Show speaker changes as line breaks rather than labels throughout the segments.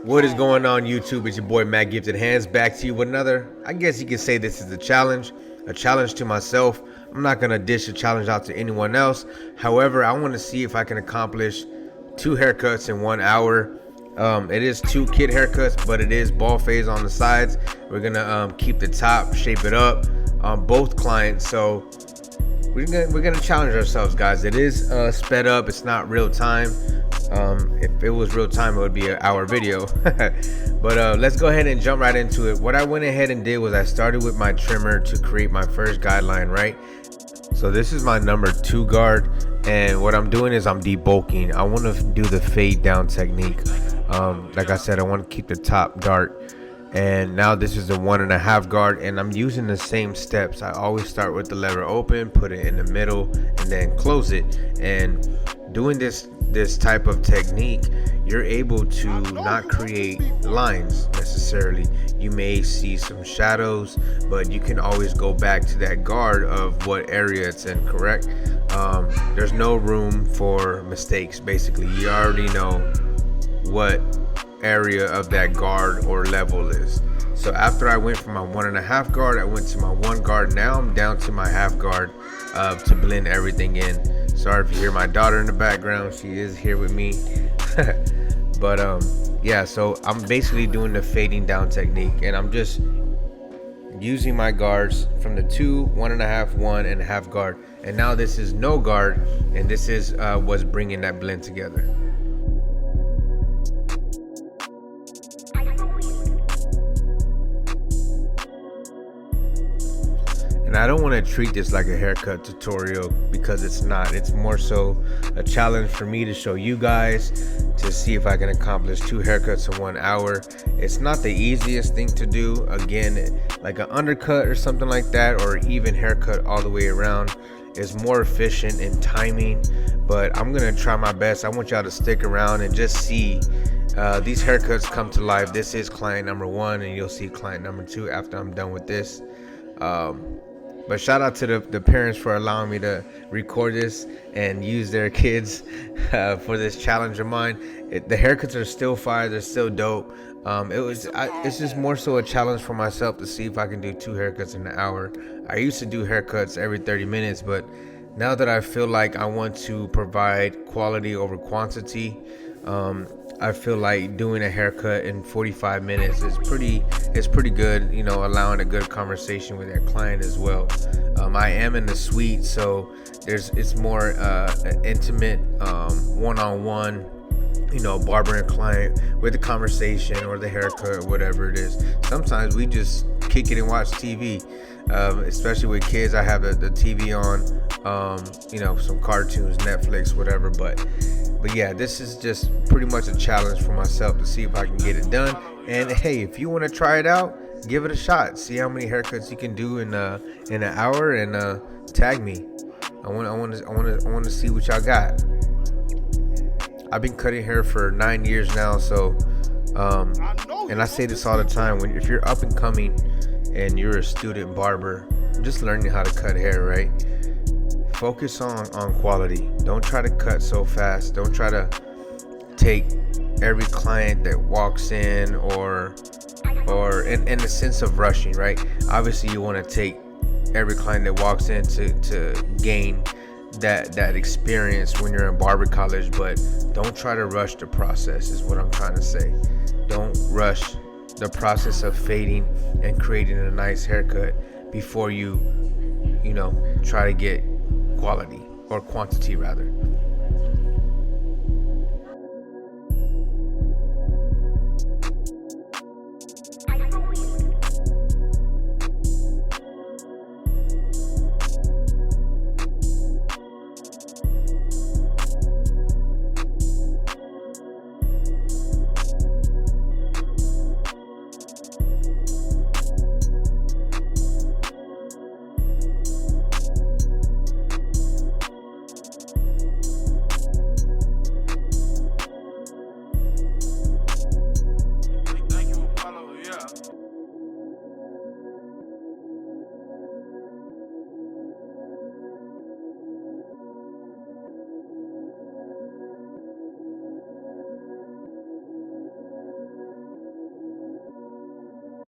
What is going on, YouTube? It's your boy Matt Gifted Hands, back to you with another. I guess you could say this is a challenge to myself. I'm not gonna dish a challenge out to anyone else. However, I want to see if I can accomplish 2 haircuts in 1 hour. It is 2 kid haircuts, but it is ball phase on the sides. We're gonna keep the top, shape it up on both clients. So we're gonna challenge ourselves, guys. It is sped up. It's not real time. If it was real time, it would be an hour video. But let's go ahead and jump right into it. What I went ahead and did was I started with my trimmer to create my first guideline, right? So this is my number 2 guard, and what I'm doing is I'm debulking. I want to do the fade down technique. Like I said, I want to keep the top dark. And now this is the 1.5 guard, and I'm using the same steps. I always start with the lever open, put it in the middle, and then close it. And doing this type of technique, you're able to not create lines necessarily. You may see some shadows, but you can always go back to that guard of what area it's in, correct? There's no room for mistakes. Basically, you already know what area of that guard or level is. So after I went from my 1.5 guard, I went to my 1 guard. Now I'm down to my half guard to blend everything in. Sorry if you hear my daughter in the background, she is here with me. But yeah, so I'm basically doing the fading down technique, and I'm just using my guards from the 2, 1.5, 1.5 guard, and now this is no guard, and this is what's bringing that blend together. And I don't want to treat this like a haircut tutorial, because it's not. It's more so a challenge for me to show you guys, to see if I can accomplish 2 haircuts in 1 hour. It's not the easiest thing to do. Again, like an undercut or something like that, or even haircut all the way around, is more efficient in timing. But I'm going to try my best. I want y'all to stick around and just see these haircuts come to life. This is client number 1, and you'll see client number 2 after I'm done with this. But shout out to the parents for allowing me to record this and use their kids for this challenge of mine. The haircuts are still fire, they're still dope. It's just more so a challenge for myself to see if I can do 2 haircuts in an hour. I used to do haircuts every 30 minutes, but now that I feel like I want to provide quality over quantity, I feel like doing a haircut in 45 minutes is pretty good, you know, allowing a good conversation with that client as well. I am in the suite, so it's more intimate, one-on-one, you know, barber and client with the conversation or the haircut or whatever it is. Sometimes we just kick it and watch TV, especially with kids. I have the TV on, you know, some cartoons, Netflix, whatever. But yeah, this is just pretty much a challenge for myself to see if I can get it done. And hey, if you want to try it out, give it a shot. See how many haircuts you can do in an hour, and tag me. I want to see what y'all got. I've been cutting hair for 9 years now, so and I say this all the time, if you're up and coming and you're a student barber, just learning how to cut hair, right? Focus on quality. Don't try to cut so fast. Don't try to take every client that walks in or in the sense of rushing, right? Obviously you want to take every client that walks in to gain that experience when you're in barber college, but don't try to rush the process, is what I'm trying to say. Don't rush the process of fading and creating a nice haircut before you know, try to get quality or quantity rather.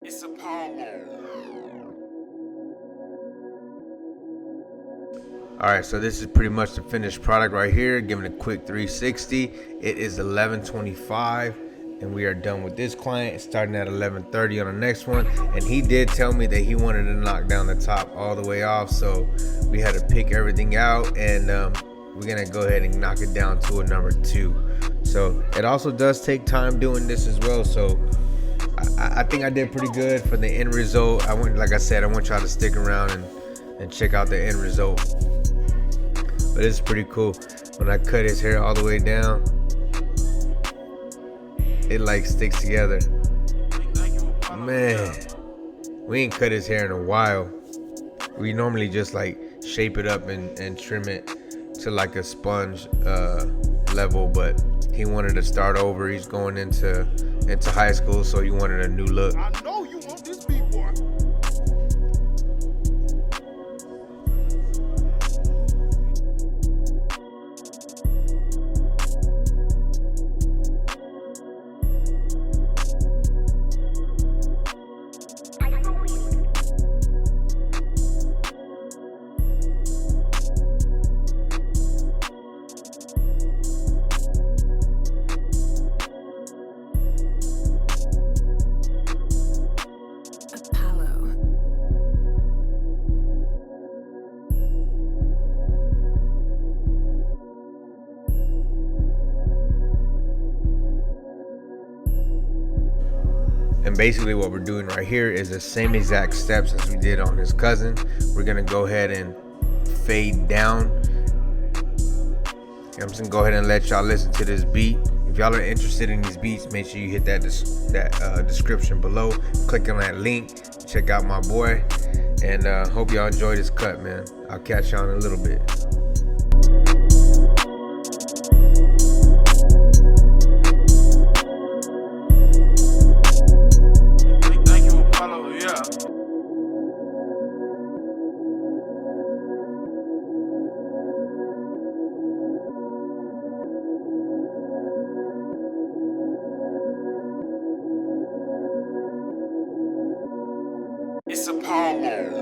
It's Apollo. Alright, so this is pretty much the finished product right here. Giving a quick 360. It is 11:25 and we are done with this client. Starting at 11:30 on the next one. And he did tell me that he wanted to knock down the top all the way off, so we had to pick everything out, and we're gonna go ahead and knock it down to a number 2. So it also does take time doing this as well, so I think I did pretty good for the end result. Like I said, I want y'all to stick around and check out the end result. But it's pretty cool. When I cut his hair all the way down, it like sticks together. Man, we ain't cut his hair in a while. We normally just like shape it up and trim it to like a sponge level, but he wanted to start over. He's going into high school, so he wanted a new look. I know you want this beat, boy. And basically what we're doing right here is the same exact steps as we did on his cousin. We're gonna go ahead and fade down. I'm just gonna go ahead and let y'all listen to this beat. If y'all are interested in these beats, make sure you hit that description below. Click on that link, check out my boy, and hope y'all enjoy this cut, man. I'll catch y'all in a little bit. It's Apollo.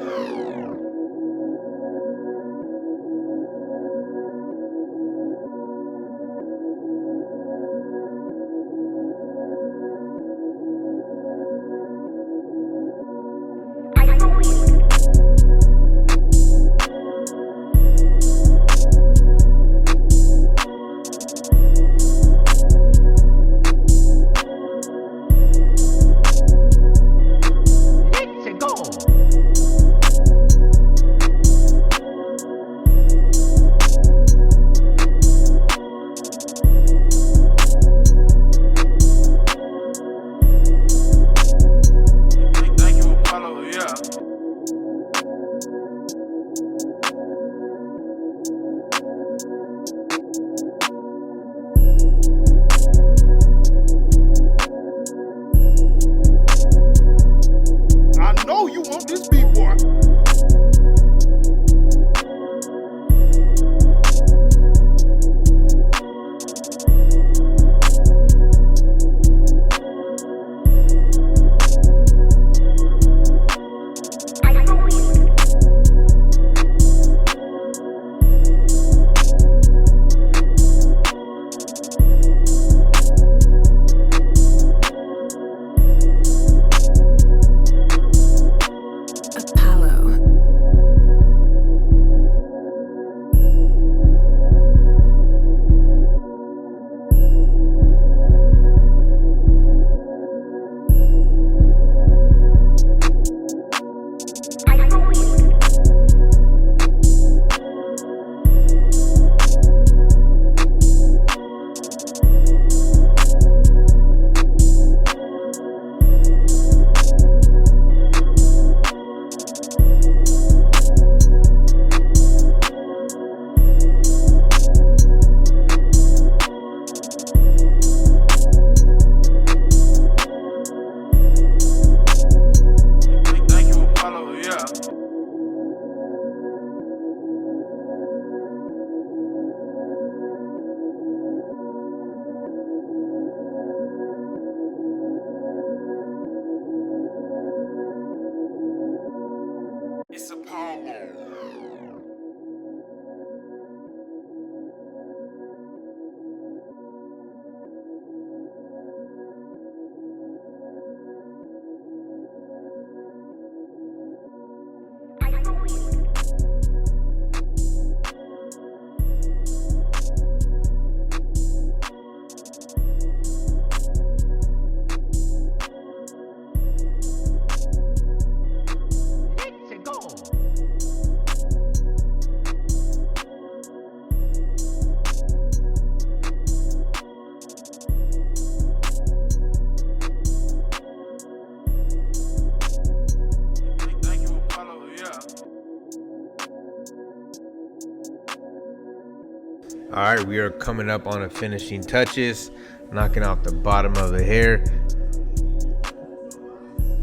Alright, we are coming up on the finishing touches, knocking off the bottom of the hair.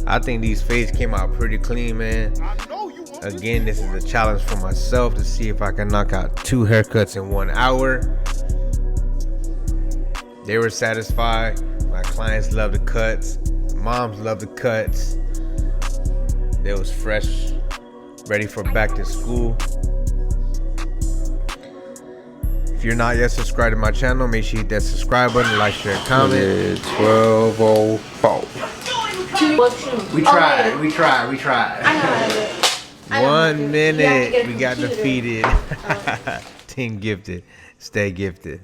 I think these fades came out pretty clean, man. Again, this is a challenge for myself to see if I can knock out 2 haircuts in 1 hour. They were satisfied. My clients love the cuts. Moms love the cuts. They was fresh, ready for back to school. If you're not yet subscribed to my channel, make sure you hit that subscribe button, like, share, comment. 12:04. We tried.
I know how to do it.
1 minute, we got defeated. Team gifted. Stay gifted.